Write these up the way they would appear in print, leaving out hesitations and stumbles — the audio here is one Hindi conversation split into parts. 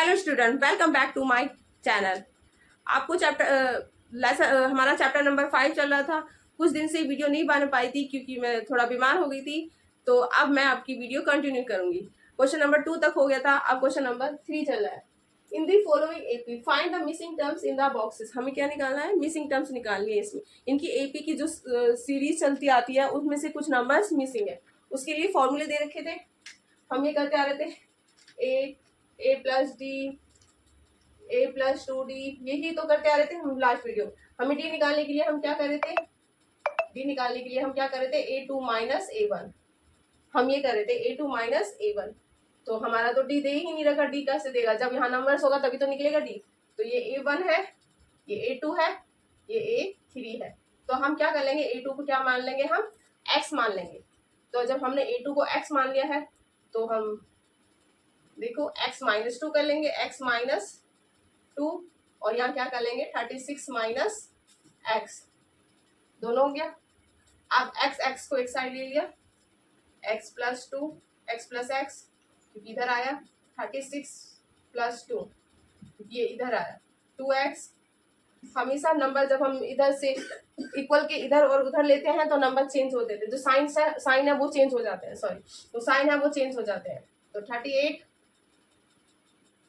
Hello student, welcome back to my channel. आपको हमारा चैप्टर नंबर 5 चल रहा था। कुछ दिन से वीडियो नहीं बन पाई थी क्योंकि मैं थोड़ा बीमार हो गई थी, तो अब मैं आपकी वीडियो कंटिन्यू करूंगी। क्वेश्चन नंबर 2 तक हो गया था, अब क्वेश्चन नंबर 3 चल रहा है। In the following AP find the missing terms in the boxes. हमें क्या निकालना है? मिसिंग टर्म्स निकालनी है। इसमें इनकी एपी की जो सीरीज चलती आती है उसमें से कुछ नंबर्स मिसिंग है। उसके लिए फॉर्मूले दे रखे थे, हम ये करते आ रहे थे। ए प्लस डी, ए प्लस 2d, यही तो करते आ रहे थे हम लास्ट वीडियो। हमें डी निकालने के लिए हम क्या कर रहे थे? डी निकालने के लिए हम क्या कर रहे थे? a2 minus a1। हम ये कर रहे थे a2 माइनस a1। तो हमारा तो डी दे ही नहीं रखा, डी कैसे देगा? जब यहाँ नंबर्स होगा तभी तो निकलेगा डी। तो ये a1 है, ये a2 है, ये a3 है। तो हम क्या कर लेंगे? a2 को क्या मान लेंगे? हम x मान लेंगे। तो जब हमने a2 को x मान लिया है तो हम देखो x माइनस 2 कर लेंगे, x माइनस 2, और यहाँ क्या कर लेंगे? 36 माइनस एक्स, दोनों हो गया। अब x को एक साइड ले लिया, x plus 2, x plus x, क्योंकि इधर आया 36 प्लस 2, ये इधर आया 2x। हमेशा नंबर जब हम इधर से इक्वल के इधर और उधर लेते हैं तो नंबर चेंज होते थे, जो साइन है वो चेंज हो जाते हैं, सॉरी तो साइन है वो चेंज हो जाते हैं। तो 38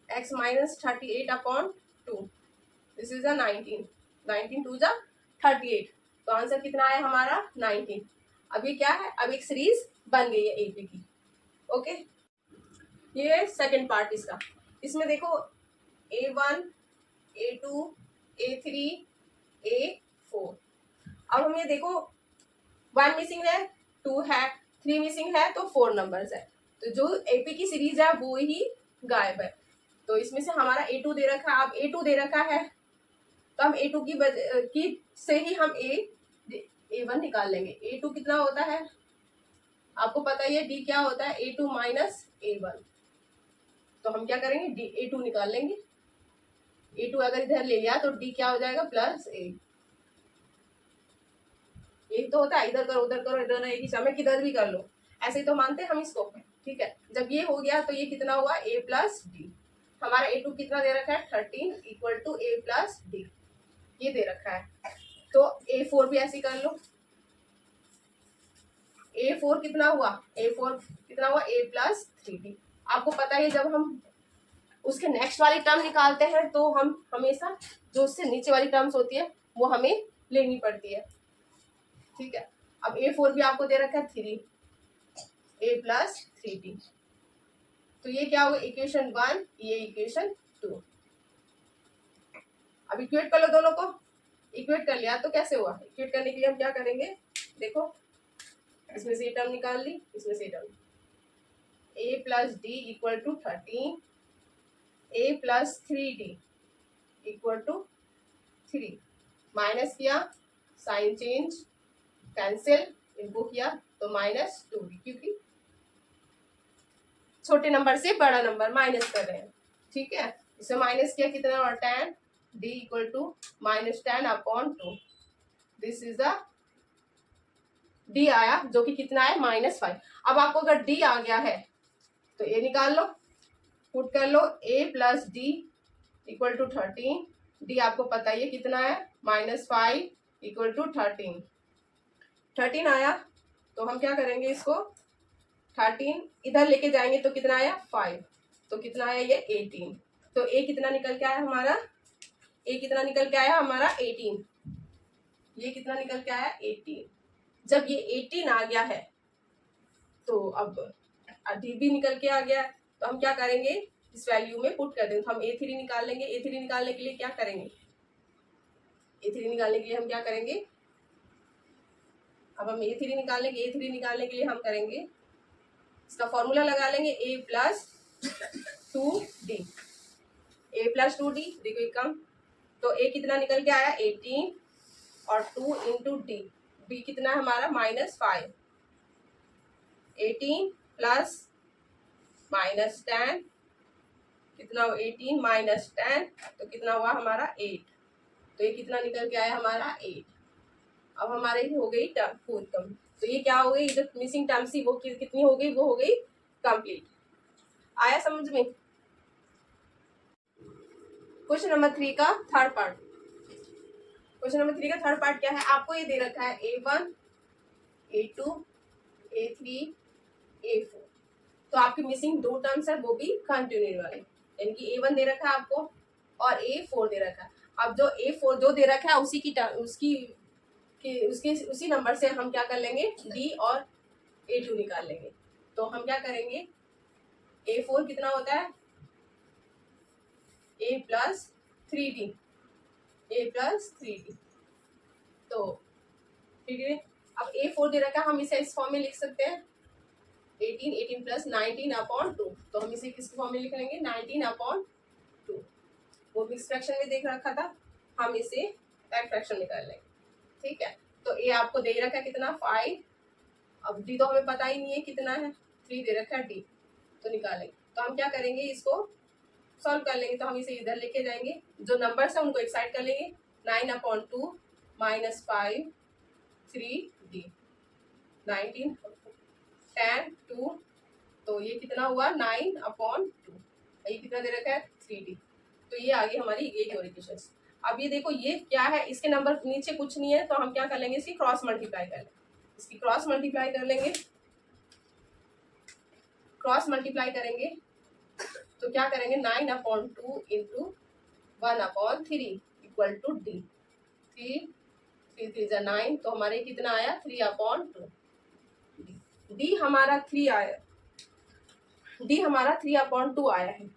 x minus 38 upon 2, this is 19, 19 two जा 38। तो आंसर कितना आया हमारा? 19। अब ये क्या है? अब एक सीरीज बन गई है एपी की। ओके, ये सेकंड पार्ट इसका। इसमें देखो a1, a2, a3, a4। अब हम ये देखो 1 मिसिंग है, 2 है, 3 मिसिंग है, तो 4 नंबर्स है। तो जो एपी की सीरीज है वो ही गायब है। तो इसमें से हमारा a2 दे रखा है। अब a2 दे रखा है तो हम a2 की से ही हम a1 निकाल लेंगे। a2 कितना होता है आपको पता ही है, d क्या होता है? a2 minus a1। तो हम क्या करेंगे? a2 निकाल लेंगे। a2 अगर इधर ले लिया तो d क्या हो जाएगा? Plus a। यही तो होता है, इधर करो उधर करो, इधर एक ही समय किधर भी कर लो, ऐसे ही तो मानते हैं हम इसको। ठीक है, जब ये हो गया तो ये कितना हुआ? a plus D. हमारा a2 कितना दे रखा है? 13 equal to a plus D, ये दे रखा है। तो a4 भी ऐसे कर लो। a4 कितना हुआ? a4 कितना हुआ? a plus 3d। आपको पता है जब हम उसके नेक्स्ट वाली टर्म निकालते हैं तो हम हमेशा जो उससे नीचे वाली टर्म्स होती है वो हमें लेनी पड़ती है। ठीक है, अब a4 भी आपको दे रखा है 3, a प्लस 3d। तो ये क्या होगा? इक्वेशन 1, ये इक्वेशन 2। अब इक्वेट कर लो दोनों को। इक्वेट कर लिया तो कैसे हुआ? इक्वेट करने के लिए हम क्या करेंगे? देखो, इसमें से ये टर्म निकाल ली, इसमें से term a plus D equal to 13, a plus 3d equal to 3। Minus किया, साइन चेंज, कैंसिल, इनको किया तो माइनस 2d, क्योंकि छोटे नंबर से बड़ा नंबर माइनस कर रहे हैं। ठीक है, इसे माइनस किया, कितना और 10, d equal to minus 10 upon 2। This is the d आया, जो कि कितना है? -5। अब आपको अगर d आ गया है तो a निकाल लो, पुट कर लो। a plus D equal to 13, D आपको पता ही है कितना है? -5 इक्वल टू 13। 13 आया तो हम क्या करेंगे? इसको 13 इधर लेके जाएंगे तो कितना आया? 5, तो कितना आया? ये 18। तो a कितना निकल के आया हमारा? a कितना निकल के आया हमारा? 18। ये कितना निकल के आया? 18। जब ये 18 आ गया है तो अब डी भी निकल के आ गया, तो हम क्या करेंगे? इस वैल्यू में पुट कर देंगे। तो हम a3 निकाल लेंगे। a3 निकालने के लिए क्या करेंगे? a3 निकालने के लिए हम क्या करेंगे? अब हम a3 निकालेंगे, a3 निकालने के लिए हम करेंगे, इसका फॉर्मूला लगा लेंगे, a plus 2d, a plus 2d। देखो एक कम, तो a कितना निकल के आया? 18, और 2 इंटू डी, डी कितना है हमारा? -5। 18 प्लस -10, कितना हुआ? 18 माइनस 10, तो कितना हुआ हमारा? 8। तो ये कितना निकल के आया हमारा? 8। अब हमारी हो गई टर्म 4 टर्म। तो ये क्या हो गई? जो मिसिंग टर्म थी वो कितनी हो गई? वो हो गई कंप्लीट। आया समझ में? क्वेश्चन नंबर 3 का थर्ड पार्ट। क्वेश्चन नंबर 3 का थर्ड पार्ट क्या है, आपको ये दे रखा है A1, A2, A3, A4। तो आपकी मिसिंग 2 टर्म्स है, वो भी कंटिन्यूटी वाले, यानी कि A1 दे रखा है आपको और A4 दे रखा है। अब जो A4 जो दे रखा है उसी नंबर से हम क्या कर लेंगे, D और A2 निकाल लेंगे। तो हम क्या करेंगे, A4 कितना होता है, A plus 3D, A plus 3D। तो ठीक है, अब A4 दे रखा है, हम इसे इस फॉर्म में लिख सकते हैं 18 प्लस 19 अपॉन 2। तो हम इसे किस फॉर्म में लिख लेंगे, 19 अपॉन 2। वो मिक्स फ्रैक्शन में देख रखा था, हम इसे पैक फ्रैक्शन निकाल लेंगे। ठीक है, तो ए आपको दे रखा है कितना, 5। अब डी तो हमें पता ही नहीं है कितना है, 3 दे रखा है डी, तो निकालेंगे। तो हम क्या करेंगे, इसको सॉल्व कर लेंगे। तो हम इसे इधर लेके जाएंगे, जो नंबर्स है उनको एक साइड कर लेंगे। 9 अपॉन 2 माइनस 5 3 डी, 19 10 2, तो ये कितना हुआ 9 अपॉन 2, ये कितना दे रखा है 3D। तो ये आ गई हमारी ये इक्वेशन। अब ये देखो ये क्या है, इसके नंबर नीचे कुछ नहीं है, तो हम क्या कर लेंगे, इसकी क्रॉस मल्टीप्लाई कर लेंगे। इसकी क्रॉस मल्टीप्लाई कर लेंगे, क्रॉस मल्टीप्लाई करेंगे तो क्या करेंगे, 9 upon 2 into 1 upon 3 equal to D. 3 3 3 9, तो हमारे कितना आया 3 अपॉन 2। डी हमारा 3 आया, डी हमारा 3 अपॉन 2 आया है।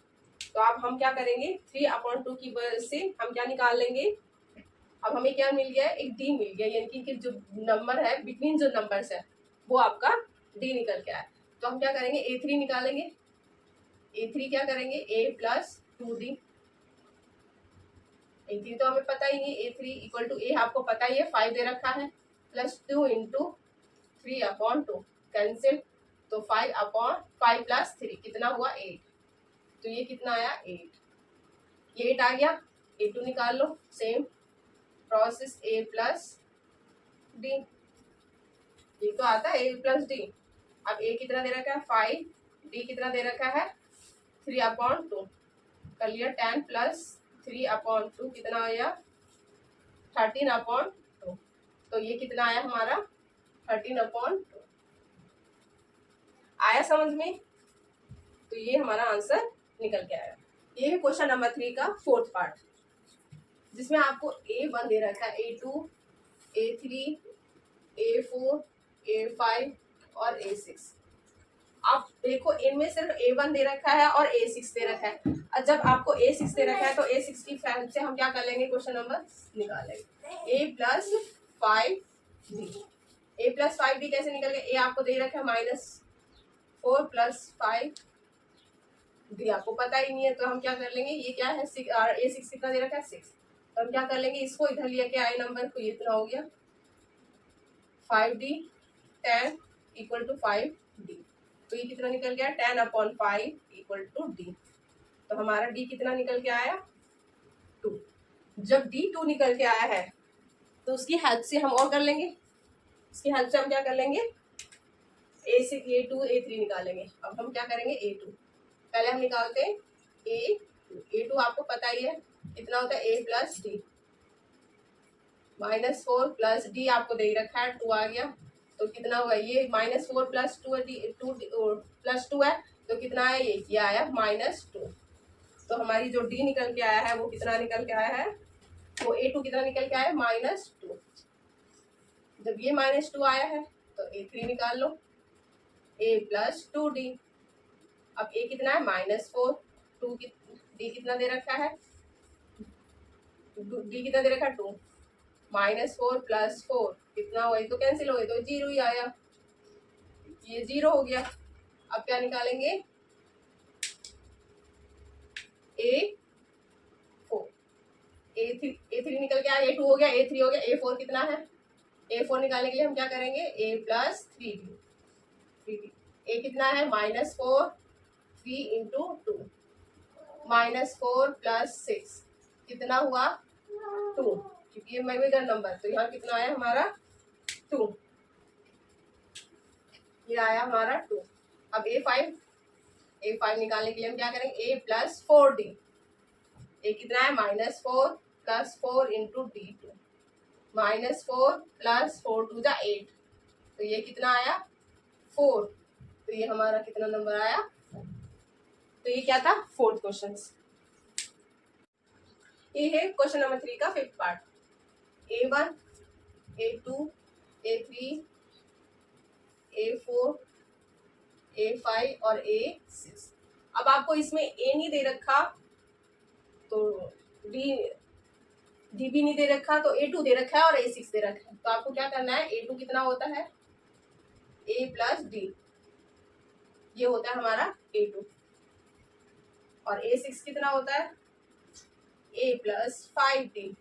तो अब हम क्या करेंगे, 3 अपॉन 2 की वजह से हम क्या निकाल लेंगे, अब हमें क्या मिल गया है, एक डी मिल गया, यानी कि जो नंबर है बिटवीन जो नंबर्स है वो आपका डी निकल के आया। तो हम क्या करेंगे, A3 निकालेंगे। A3 क्या करेंगे, A प्लस 2D। A3 तो हमें पता ही नहीं, A3 इक्वल टू A आपको पता ही है 5 दे रखा है, प्लस 2 इंटू 3 अपॉन 2 कैंसिल, तो 5 अपॉन 5 प्लस 3 कितना हुआ 8। तो ये कितना आया 8, ये 8 आ गया। A2 निकाल लो, same process, A plus D, ये तो आता है A प्लस डी। अब A कितना दे रखा है 5, D कितना दे रखा है 3 अपॉन 2, कर लिया 10 प्लस 3 अपॉन 2 कितना आया 13 अपॉन 2। तो ये कितना आया हमारा 13 अपॉन 2। आया समझ में, तो ये हमारा आंसर निकल के आया। ये है क्वेश्चन नंबर 3 का फोर्थ पार्ट, जिसमें आपको A1 दे रखा है, A2, A3, A4, A5 और A6। आप देखो इनमें सिर्फ A1 दे रखा है और A6 दे रखा है। और जब आपको A6 दे रखा है तो A6 की हेल्प से हम क्या कर लेंगे, क्वेश्चन नंबर निकालेंगे। A plus 5D, A plus 5D कैसे निकल गया, A आपको दे रखा है -4 प्लस 5D आपको पता ही नहीं है, तो हम क्या कर लेंगे, ये क्या है A6 कितना दे रखा है 6, तो हम क्या कर लेंगे, इसको इधर लेके आए नंबर को, ये इतना हो गया 5D 10 इक्वल टू 5D। तो ये कितना निकल गया 10 अपॉन 5 इक्वल टू D। तो हमारा D कितना निकल के आया 2। जब D 2 निकल के आया है तो उसकी हेल्प से हम और कर लेंगे, उसकी हेल्प से हम क्या कर लेंगे, A2 A3 निकालेंगे। अब हम क्या करेंगे A2, पहले हम निकालते हैं A2 आपको पता ही है कितना होता है A plus D, -4 plus D आपको दे रखा है 2 आ गया, तो कितना हुआ ये -4 प्लस 2 प्लस 2 है, तो कितना है ये आया -2। तो हमारी जो डी निकल के आया है वो कितना निकल के आया है, वो A2 कितना निकल के आया है -2। जब ये -2 आया है तो A3 निकाल लो, A प्लस 2D। अब A कितना है -4, D कितना दे रखा है, D कितना दे रखा है 2, -4 प्लस 4 कितना हुआ, ये तो कैंसिल हो गया, तो 0 ही आया, ये 0 हो गया। अब क्या निकालेंगे A4, A3 निकल गया, A2 हो गया, A3 हो गया, A4 कितना है, A4 निकालने के लिए हम क्या करेंगे A प्लस 3D। A कितना है -4 3 इंटू 2, -4 प्लस 6 कितना हुआ 2, क्योंकि ये मेगा नंबर, तो यहाँ कितना आया हमारा 2, ये आया हमारा 2। अब A5 निकालने के लिए हम क्या करेंगे A प्लस 4D, ए कितना है -4 + 4 × D2, -4 + 4 2 = 8, तो ये कितना आया 4, तो ये हमारा कितना नंबर आया 4। तो ये क्या था 4th क्वेश्चन। ये है क्वेश्चन नंबर 3 का 5th part. A1, A2, A3, A4, A5 और A6। अब आपको इसमें A नहीं दे रखा तो D भी नहीं दे रखा, तो A2 दे रखा है और A6 दे रखा है। तो आपको क्या करना है, A2 कितना होता है A + D, ये होता है हमारा A2, और A6 कितना होता है A + 5D।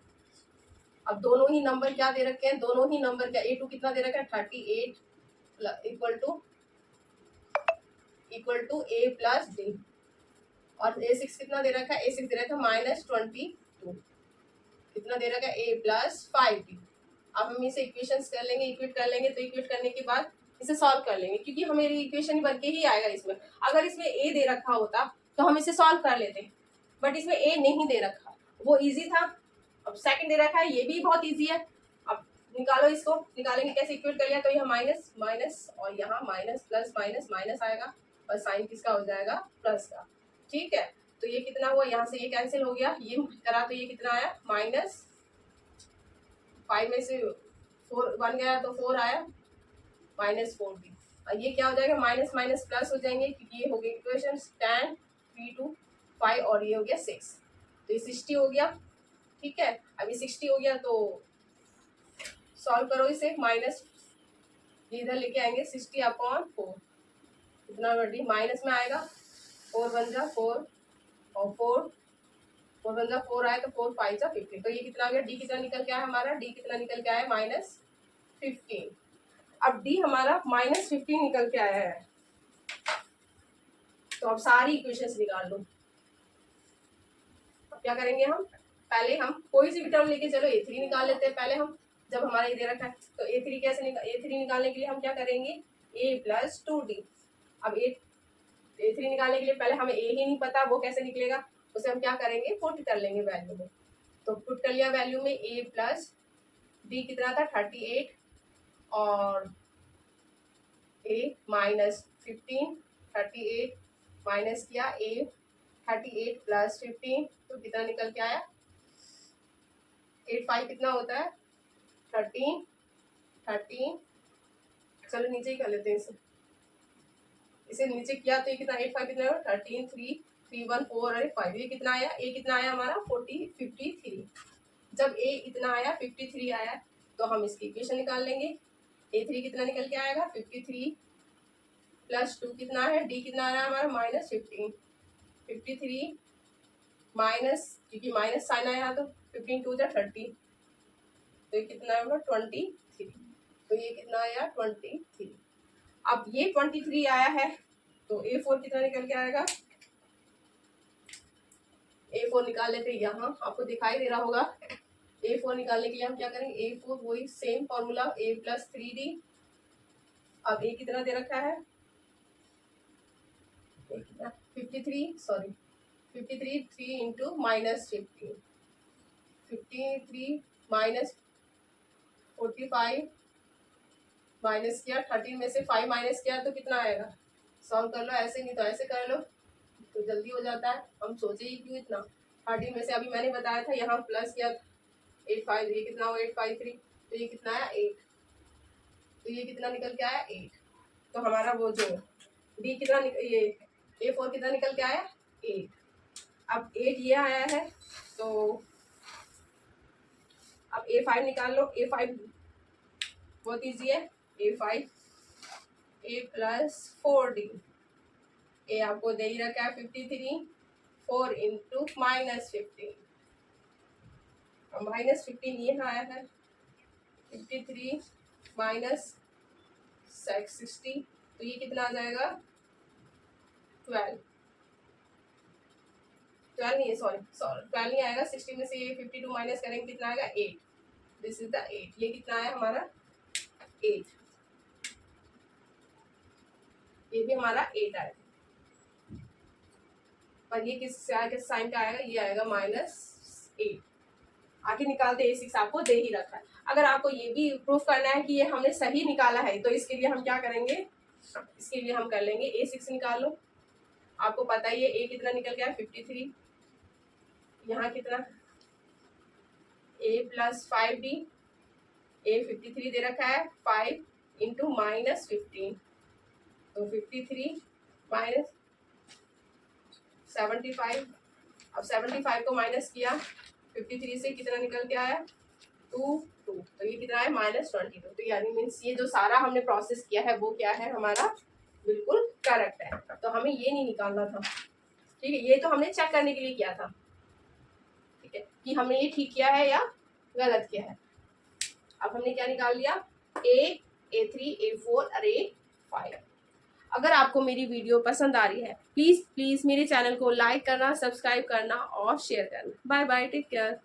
अब दोनों ही नंबर क्या दे रखे हैं, दोनों ही नंबर क्या, A2 कितना दे रखा है 38 इक्वल टू A + D, और A6 कितना दे रखा है, A6 दे रखा है -22, कितना दे रखा है A + 5D। अब हम इसे इक्वेशंस कर लेंगे, इक्वेट कर लेंगे, तो इक्वेट करने के बाद इसे सॉल्व कर लेंगे, क्योंकि हमें इक्वेशन बन के ही आएगा इसमें। अगर इसमें A दे रखा होता तो हम इसे सॉल्व कर लेते, बट इसमें A नहीं दे रखा, वो इजी था। अब सेकंड दे रखा है, ये भी बहुत इजी है। अब निकालो, इसको निकालेंगे कैसे, इक्वेट कर लिया तो यह माइनस माइनस और यहाँ माइनस प्लस माइनस माइनस आएगा, और साइन किसका हो जाएगा प्लस का। ठीक है, तो ये कितना हुआ, यहाँ से ये कैंसिल हो गया, ये करा तो ये कितना आया -5 में से 4 बन गया तो 4 आया -4D। और ये क्या हो जाएगा, माइनस माइनस प्लस हो जाएंगे, क्योंकि ये हो गई इक्वेशन 10 3 2 5 और ये हो गया 6, तो ये 60 हो गया। ठीक है, अभी 60 हो गया तो सॉल्व करो इसे, माइनस इधर लेके आएंगे 60/4, कितना बड़ी माइनस में आएगा, 4 × 1 = 4 और 4 × 1 = 4 आए तो 4 × 5 = 15, तो ये कितना आ गया, डी कितना निकल के आया हमारा, डी कितना निकल के आया -15। अब डी हमारा -15 निकल के आया है, तो अब सारी इक्वेशंस निकाल लो। अब क्या करेंगे हम, पहले हम कोई सी भी टर्म लेके चलो A3 निकाल लेते हैं पहले हम, जब हमारा ये दे रखा है तो A3 कैसे A3 निकालने के लिए हम क्या करेंगे A + 2D। अब A3 निकालने के लिए पहले हमें A ही नहीं पता, वो कैसे निकलेगा, उसे हम क्या करेंगे पुट कर लेंगे वैल्यू में। तो पुट कर लिया वैल्यू में, A + D कितना था 38 और A -15, 38 माइनस किया A 38 + 15, तो कितना निकल के आया 85 कितना होता है 13। चलो नीचे ही कर लेते हैं इसे नीचे किया तो ये कितना 85 कितना है 13 3 3 1 4 और 5, ये कितना आया, A कितना आया हमारा 53। जब A इतना आया 53 आया तो हम इसकी इक्वेशन निकाल लेंगे। A3 कितना निकल के आएगा 53 + 2 कितना है, D कितना आ रहा है हमारा -15, 53 माइनस, क्योंकि माइनस साइन आया तो 15 2 = 30, तो ये कितना होगा 23, तो ये कितना आया 23। अब ये 23 आया है तो A4 कितना निकल के आएगा, A4 निकाल लेते हैं, यहाँ आपको दिखाई दे रहा होगा। A4 निकालने के लिए हम क्या करेंगे, A4 वही सेम फॉर्मूला A + 3D। अब A कितना दे रखा है 53 3 × -15, 53 -45 माइनस किया, 13 में से 5 माइनस किया तो कितना आएगा, सॉल्व कर लो, ऐसे नहीं तो ऐसे कर लो तो जल्दी हो जाता है, हम सोचे ही क्यों इतना। 13 में से अभी मैंने बताया था यहाँ प्लस किया 85, ये कितना हो 853, तो ये कितना आया 8, तो ये कितना निकल के आया 8। तो हमारा वो जो डी कितना ये A4 कितना निकल के आया 8। अब 8 ये आया है तो अब A5 निकाल लो। A5 बहुत ईजी है, A5 A + 4D। ए आपको दे ही रखा है 53, 4 × -15, और -15 ये आया है 53 -60, तो ये कितना आ जाएगा 12 नहीं है, सॉरी 12 नहीं आएगा, 60 में से ये 52 माइनस करेंगे कितना आएगा 8, दिस इज द 8, ये कितना आया हमारा 8, ये भी हमारा 8 आया। और ये किस साइन का आएगा, ये आएगा -8। आगे निकालते A6 आपको दे ही रखा है। अगर आपको ये भी प्रूफ करना है कि ये हमने सही निकाला है तो इसके लिए हम क्या करेंगे, इसके लिए हम कर लेंगे A6 निकाल लो। आपको पता ही है A कितना निकल गया 53, यहाँ कितना A + 5B, A 53 दे रखा है, 5 इंटू -15 तो 53 माइनस 75। अब 75 को माइनस किया 53 से, कितना निकल के आया 2 तो ये कितना है -22। तो यानी मीन्स ये जो सारा हमने प्रोसेस किया है वो क्या है हमारा बिल्कुल करेक्ट है। तो हमें ये नहीं निकालना था, ठीक है, ये तो हमने चेक करने के लिए किया था, ठीक है, कि हमने ये ठीक किया है या गलत किया है। अब हमने क्या निकाल लिया A3 A4 और A5। अगर आपको मेरी वीडियो पसंद आ रही है प्लीज़ मेरे चैनल को लाइक करना, सब्सक्राइब करना और शेयर करना। Bye bye, take care.